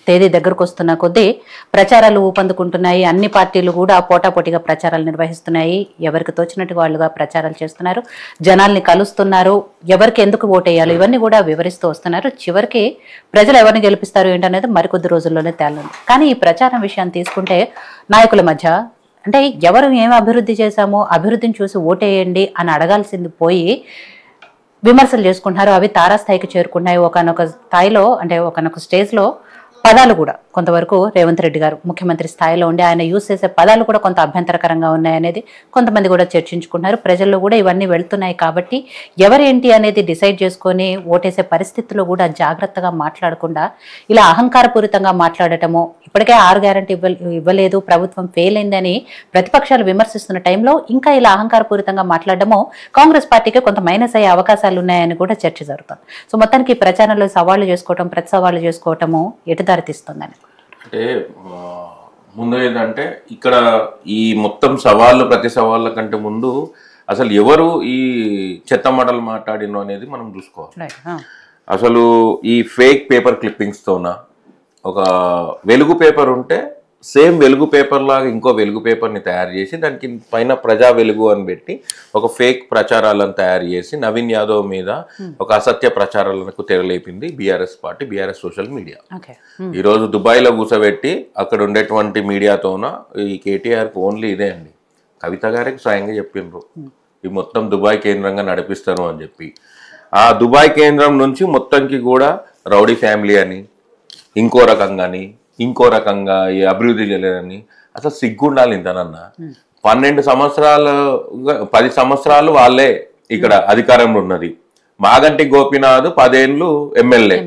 తేదీ దగ్గరకు వస్తున్న కొద్దీ ప్రచారాలు ఊపందుకుంటున్నాయి. అన్ని పార్టీలు కూడా పోటాపోటీగా ప్రచారాలు నిర్వహిస్తున్నాయి. ఎవరికి తోచినట్టు వాళ్ళుగా ప్రచారాలు చేస్తున్నారు. జనాల్ని కలుస్తున్నారు. ఎవరికి ఎందుకు ఓటేయాలి ఇవన్నీ కూడా వివరిస్తూ వస్తున్నారు. చివరికి ప్రజలు ఎవరిని గెలిపిస్తారు ఏంటనేది మరికొద్ది రోజుల్లోనే తేలనుంది. కానీ ఈ ప్రచారం విషయాన్ని తీసుకుంటే నాయకుల మధ్య అంటే ఎవరు ఏం అభివృద్ధి చేశామో అభివృద్ధిని చూసి ఓటేయండి అని అడగాల్సింది పోయి విమర్శలు చేసుకుంటున్నారు. అవి తారాస్థాయికి చేరుకున్నాయి. ఒకనొక స్థాయిలో అంటే ఒకనొక స్టేజ్లో పదాలు కూడా కొంతవరకు రేవంత్ రెడ్డి గారు ముఖ్యమంత్రి స్థాయిలో ఉండి ఆయన యూజ్ చేసే పదాలు కూడా కొంత అభ్యంతరకరంగా ఉన్నాయనేది కొంతమంది కూడా చర్చించుకుంటున్నారు. ప్రజల్లో కూడా ఇవన్నీ వెళ్తున్నాయి కాబట్టి ఎవరేంటి అనేది డిసైడ్ చేసుకొని ఓటేసే పరిస్థితుల్లో కూడా జాగ్రత్తగా మాట్లాడకుండా ఇలా అహంకారపూరితంగా మాట్లాడటము, ఇప్పటికే 6 గ్యారెంటీ ఇవ్వలేదు, ప్రభుత్వం ఫెయిల్ అయిందని ప్రతిపక్షాలు విమర్శిస్తున్న టైంలో ఇంకా ఇలా అహంకారపూరితంగా మాట్లాడటము కాంగ్రెస్ పార్టీకి కొంత మైనస్ అయ్యే అవకాశాలు ఉన్నాయని కూడా చర్చ జరుగుతుంది. సో మొత్తానికి ఈ ప్రచారంలో సవాళ్లు చేసుకోవటం, ప్రతి సవాళ్లు చేసుకోవటము ఎటు దారితీస్తుందని అంటే ముందు ఏంటంటే ఇక్కడ ఈ మొత్తం సవాళ్ళు ప్రతి సవాళ్ళ కంటే ముందు అసలు ఎవరు ఈ చెత్త మాటలు మాట్లాడినో అనేది మనం చూసుకోవాలి. అసలు ఈ ఫేక్ పేపర్ క్లిప్పింగ్స్తోన ఒక వెలుగు పేపర్ ఉంటే సేమ్ వెలుగు పేపర్ లాగా ఇంకో వెలుగు పేపర్ని తయారు చేసి దానికి పైన ప్రజా వెలుగు అని పెట్టి ఒక ఫేక్ ప్రచారాలను తయారు చేసి నవీన్ యాదవ్ మీద ఒక అసత్య ప్రచారాలకు తెరలేపింది BRS party, BRS social media. ఈరోజు దుబాయ్లో కూర్చోబెట్టి అక్కడ ఉండేటువంటి మీడియాతోన ఈ కేటీఆర్కి ఓన్లీ ఇదే అండి. కవిత గారికి స్వయంగా చెప్పిండ్రు ఈ మొత్తం దుబాయ్ కేంద్రంగా నడిపిస్తారు అని చెప్పి. ఆ దుబాయ్ కేంద్రం నుంచి మొత్తంకి కూడా రౌడీ ఫ్యామిలీ అని ఇంకో రకంగా ఈ అభివృద్ధి చేయలేదని అసలు సిగ్గుండాలి ఇంతనన్నా. 12 సంవత్సరాలు 10 సంవత్సరాలు వాళ్ళే ఇక్కడ అధికారంలో ఉన్నది. మాగంటి గోపీనాథ్ 10 ఏళ్ళు ఎమ్మెల్యే.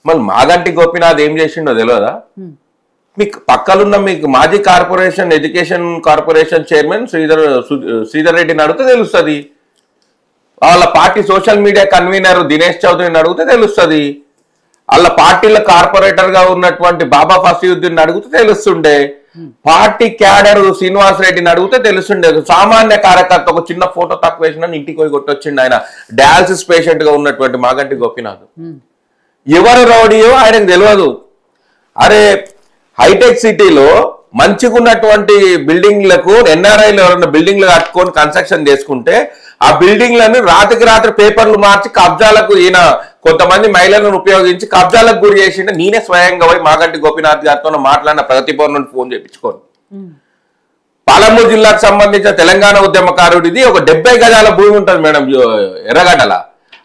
మళ్ళీ మాగంటి గోపీనాథ్ ఏం చేసిండో తెలియదా? మీకు పక్కలున్న మీకు మాజీ corporation education corporation chairman Sridhar రెడ్డిని అడిగితే తెలుస్తుంది. వాళ్ళ party social media convener Dinesh చౌదరిని అడిగితే తెలుస్తుంది. వాళ్ళ పార్టీల కార్పొరేటర్ గా ఉన్నటువంటి బాబా ఫసీయుద్దీన్ అడిగితే తెలుస్తుండే. పార్టీ క్యాడర్ శ్రీనివాస్ రెడ్డిని అడిగితే తెలుస్తుండే. సామాన్య కార్యకర్త ఒక చిన్న ఫోటో తక్కువ వేసిన ఇంటికి పోయి కొట్టొచ్చిండు ఆయన డయాలసిస్ పేషెంట్ గా ఉన్నటువంటి మాగంటి గోపీనాథ్. ఎవరు రౌడీయో ఆయనకు తెలియదు. అరే హైటెక్ సిటీలో మంచిగా ఉన్నటువంటి బిల్డింగ్లకు ఎన్ఆర్ఐలు ఎవరైనా బిల్డింగ్లు కట్టుకొని కన్స్ట్రక్షన్ చేసుకుంటే ఆ బిల్డింగ్లను రాత్రికి రాత్రి పేపర్లు మార్చి కబ్జాలకు ఈయన కొంతమంది మహిళలను ఉపయోగించి కబ్జాలకు గురి చేసిండే. నేనే స్వయంగా పోయి మాగంటి గోపీనాథ్ గారితో మాట్లాడిన ప్రగతి భవన్ నుండి ఫోన్ చేయించుకోను. పాలమూరు జిల్లాకు సంబంధించిన తెలంగాణ ఉద్యమకారుడిది ఒక 70 గజాల భూమి ఉంటుంది మేడం ఎర్రగడ్డల.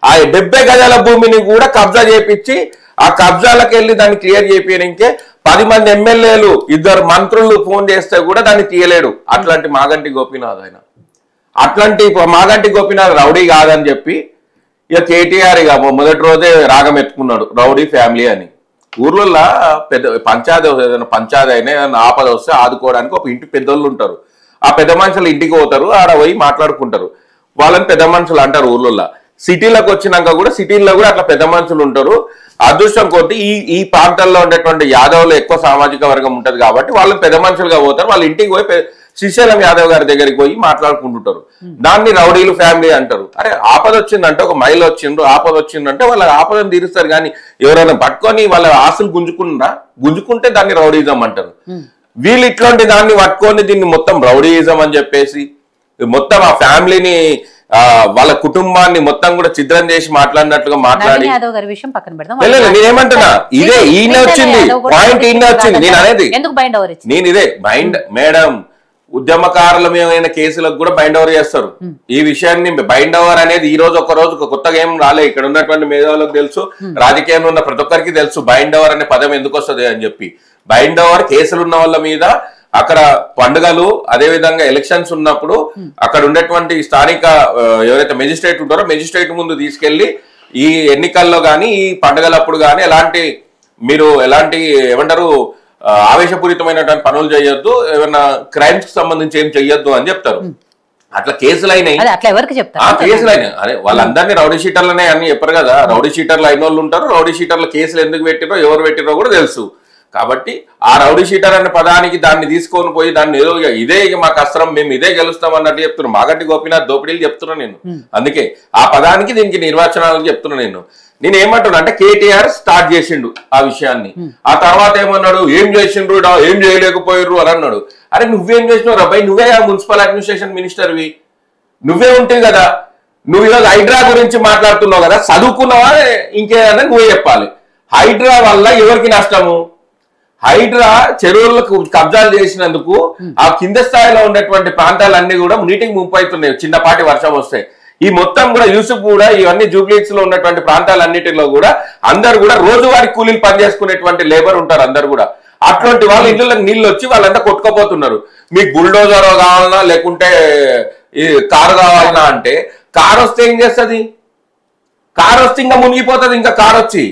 ఆ 70 గజాల భూమిని కూడా కబ్జా చేపించి ఆ కబ్జాలకు వెళ్ళి దాన్ని క్లియర్ చేయించడానికే 10 మంది ఎమ్మెల్యేలు 2 మంత్రులు ఫోన్ చేస్తే కూడా దాన్ని తీయలేడు. అట్లాంటి మాగంటి గోపీనాథ్ ఆయన. అట్లాంటి మాగంటి గోపీనాథ్ రౌడీ కాదని చెప్పి ఇక కేటీఆర్ ఇక మొదటి రోజే రాగం ఎత్తుకున్నాడు రౌడీ ఫ్యామిలీ అని. ఊర్లలో పెద్ద పంచాయతీ అయినా ఏదైనా ఆపద వస్తే ఆదుకోవడానికి ఒక ఇంటి పెద్దోళ్ళు ఉంటారు. ఆ పెద్ద మనుషులు ఇంటికి పోతారు, ఆడ పోయి మాట్లాడుకుంటారు. వాళ్ళని పెద్ద మనుషులు అంటారు ఊర్లలో. సిటీలకు వచ్చినాక కూడా సిటీల్లో కూడా అట్లా పెద్ద మనుషులు ఉంటారు. అదృష్టం కొద్ది ఈ ప్రాంతాల్లో ఉండేటువంటి యాదవులు ఎక్కువ సామాజిక వర్గం ఉంటది కాబట్టి వాళ్ళని పెద్ద మనుషులుగా పోతారు. వాళ్ళ ఇంటికి పోయి శ్రీశైలం యాదవ్ గారి దగ్గరికి పోయి మాట్లాడుకుంటుంటారు. దాన్ని రౌడీలు ఫ్యామిలీ అంటారు. అరే ఆపద వచ్చిందంటే ఒక మహిళ వచ్చిండ్రు, ఆపద వచ్చిందంటే వాళ్ళ ఆపదను తీరుస్తారు. కానీ ఎవరైనా పట్టుకొని వాళ్ళ ఆశలు గుంజుకుంటే దాన్ని రౌడీజం అంటారు. వీళ్ళు ఇట్లాంటి దాన్ని పట్టుకొని దీన్ని మొత్తం రౌడీయిజం అని చెప్పేసి మొత్తం ఆ ఫ్యామిలీని వాళ్ళ కుటుంబాన్ని మొత్తం కూడా ఛిద్రం చేసి మాట్లాడినట్లుగా మాట్లాడి నేనేమంటున్నా ఇదే ఈయన వచ్చింది పాయింట్ ఈయన వచ్చింది. నేను అనేది నేను ఇదే బైండ్ మేడం ఉద్యమకారుల మీద కేసులకు కూడా బైండ్ ఓవర్ చేస్తారు. ఈ విషయాన్ని బైండ్ ఓవర్ అనేది ఈ రోజు ఒక రోజు కొత్తగా ఏం రాలే. ఇక్కడ ఉన్నటువంటి మేధావులకు తెలుసు, రాజకీయంలో ఉన్న ప్రతి ఒక్కరికి తెలుసు బైండ్ ఓవర్ అనే పదం ఎందుకు వస్తుంది అని చెప్పి. బైండ్ ఓవర్ కేసులు ఉన్న వాళ్ళ మీద అక్కడ పండుగలు అదే విధంగా ఎలక్షన్స్ ఉన్నప్పుడు అక్కడ ఉండేటువంటి స్థానిక ఎవరైతే మెజిస్ట్రేట్ ఉంటారో మెజిస్ట్రేట్ ముందు తీసుకెళ్లి ఈ ఎన్నికల్లో గానీ ఈ పండుగలప్పుడు గానీ ఎలాంటి ఏమంటారు ఆవేశపూరితమైనటువంటి పనులు చేయొద్దు, ఏమైనా క్రైమ్స్ కి సంబంధించి ఏం చెయ్యొద్దు అని చెప్తారు. అట్లా కేసులు అయినాయి, కేసులు అయినాయి. అరే వాళ్ళందరినీ రౌడీ షీటర్లనే అని చెప్పరు కదా. రౌడీ షీటర్లు అయిన వాళ్ళు ఉంటారు. రౌడీ షీటర్ల కేసులు ఎందుకు పెట్టిరో ఎవరు పెట్టిరో కూడా తెలుసు. కాబట్టి ఆ రౌడీ షీటర్ అనే పదానికి దాన్ని తీసుకొని పోయి దాన్ని ఏదో ఇదే మాకు అస్త్రం, మేము ఇదే గెలుస్తాం అన్నట్టు చెప్తున్నాను. మాగంటి గోపీనాథ్ దోపిడీలు చెప్తున్నాను నేను. అందుకే ఆ పదానికి దీనికి నిర్వచనాలు చెప్తున్నాను నేను ఏమంటున్నా అంటే కేటీఆర్ స్టార్ట్ చేసిండు ఆ విషయాన్ని. ఆ తర్వాత ఏమన్నాడు, ఏం చేసిండ్రు, ఏం చేయలేకపోయారు అని అన్నాడు. అరే నువ్వేం చేసినావు రాబాయ్, నువ్వే ఆ మున్సిపల్ అడ్మినిస్ట్రేషన్ మినిస్టర్వి, నువ్వే ఉంటాయి కదా. నువ్వు ఈరోజు హైడ్రా గురించి మాట్లాడుతున్నావు కదా, చదువుకున్నావా ఇంకేదన్నా నువ్వే చెప్పాలి. హైడ్రా వల్ల ఎవరికి నష్టము? హైడ్రా చెరువులకు కబ్జాలు చేసినందుకు ఆ కింద స్థాయిలో ఉన్నటువంటి ప్రాంతాలన్నీ కూడా నీటికి ముంపు అవుతున్నాయి చిన్నపాటి వర్షం వస్తే. ఈ మొత్తం కూడా యూసుఫ్ కూడా ఇవన్నీ జూబ్లీస్ లో ఉన్నటువంటి ప్రాంతాలన్నిటిలో కూడా అందరు కూడా రోజువారీ కూలీలు పనిచేసుకునేటువంటి లేబర్ ఉంటారు అందరు కూడా. అటువంటి వాళ్ళ ఇళ్ళకి నీళ్ళు వచ్చి వాళ్ళంతా కొట్టుకుపోతున్నారు. మీకు బుల్డోజర్ కావాలన్నా లేకుంటే ఈ కారు కావాలన్నా అంటే కారు వస్తే ఏం చేస్తుంది? కారు వస్తే ఇంకా మునిగిపోతుంది. ఇంకా కారు వచ్చి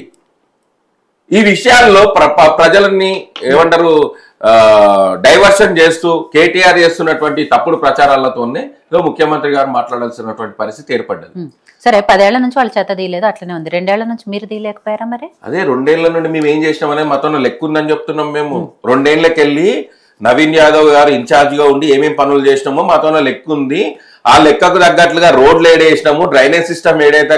ఈ విషయాల్లో ప్రజలని ఏమంటారు డైవర్షన్ చేస్తూ కేటీఆర్ చేస్తున్నటువంటి తప్పుడు ప్రచారాలతోనే ముఖ్యమంత్రి గారు మాట్లాడాల్సినటువంటి పరిస్థితి ఏర్పడ్డది. సరే 10 ఏళ్ల నుంచి వాళ్ళ చేత తీయలేదు, అట్లనే ఉంది. 2 ఏళ్ల నుంచి మీరు తీయలేకపోయారా మరి? అదే 2 ఏళ్ల నుండి మేము ఏం చేసినామనే మాతో లెక్క ఉందని చెప్తున్నాం. మేము 2 ఏళ్ళకి వెళ్ళి నవీన్ యాదవ్ గారు ఇన్ఛార్జ్ గా ఉండి ఏమేమి పనులు చేసినామో మాతో లెక్క ఉంది. ఆ లెక్కకు తగ్గట్లుగా రోడ్లు ఏడేసినాము, డ్రైనేజ్ సిస్టమ్ ఏడైతే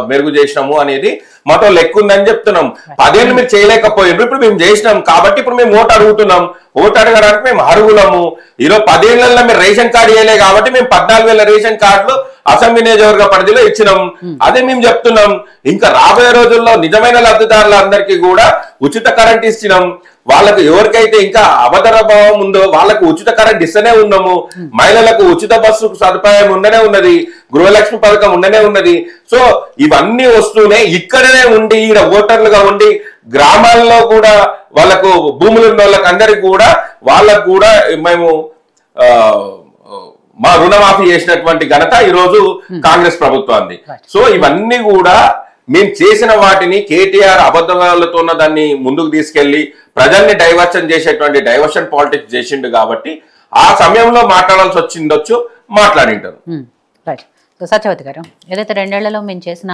మెరుగు చేసినాము అనేది మాతో లెక్క ఉందని చెప్తున్నాం. 10 ఏళ్ళు మీరు చేయలేకపోయినారు, ఇప్పుడు మేము చేసినాం కాబట్టి ఇప్పుడు మేము ఓటు అడుగుతున్నాం. ఓటు అడగడానికి మేము అర్హులము. ఈరోజు 10 ఏళ్లలో మీరు రేషన్ కార్డు వేయలే కాబట్టి మేము 14,000 రేషన్ కార్డులు అసెంబ్లీ నియోజకవర్గ పరిధిలో ఇచ్చినాం. అదే మేము చెప్తున్నాం. ఇంకా రాబోయే రోజుల్లో నిజమైన లబ్ధిదారులందరికీ కూడా ఉచిత కరెంట్ ఇచ్చినాం. వాళ్ళకు ఎవరికైతే ఇంకా అభద్ర భావం ఉందో వాళ్ళకు ఉచిత కరెంట్ ఇస్తూనే ఉన్నాము. మహిళలకు ఉచిత బస్సు సదుపాయం ఉండనే ఉన్నది, గృహలక్ష్మి పథకం ఉండనే ఉన్నది. సో ఇవన్నీ వస్తూనే ఇక్కడనే ఉండి ఈడ ఓటర్లుగా ఉండి గ్రామాల్లో కూడా వాళ్ళకు భూములు ఉన్న వాళ్ళకి అందరికి కూడా వాళ్ళకు కూడా మేము మా రుణమాఫీ చేసినటువంటి ఘనత ఈరోజు కాంగ్రెస్ ప్రభుత్వాన్ని. సో ఇవన్నీ కూడా మేము చేసిన వాటిని కేటీఆర్ అబద్ధాలతో దాన్ని ముందుకు తీసుకెళ్లి ప్రజల్ని డైవర్షన్ చేసేటువంటి డైవర్షన్ పాలిటిక్స్ చేసిండు కాబట్టి ఆ సమయంలో మాట్లాడాల్సి వచ్చిండొచ్చు, మాట్లాడింటారు. సత్యవతి గారు, ఏదైతే 2 ఏళ్లలో మేము చేసిన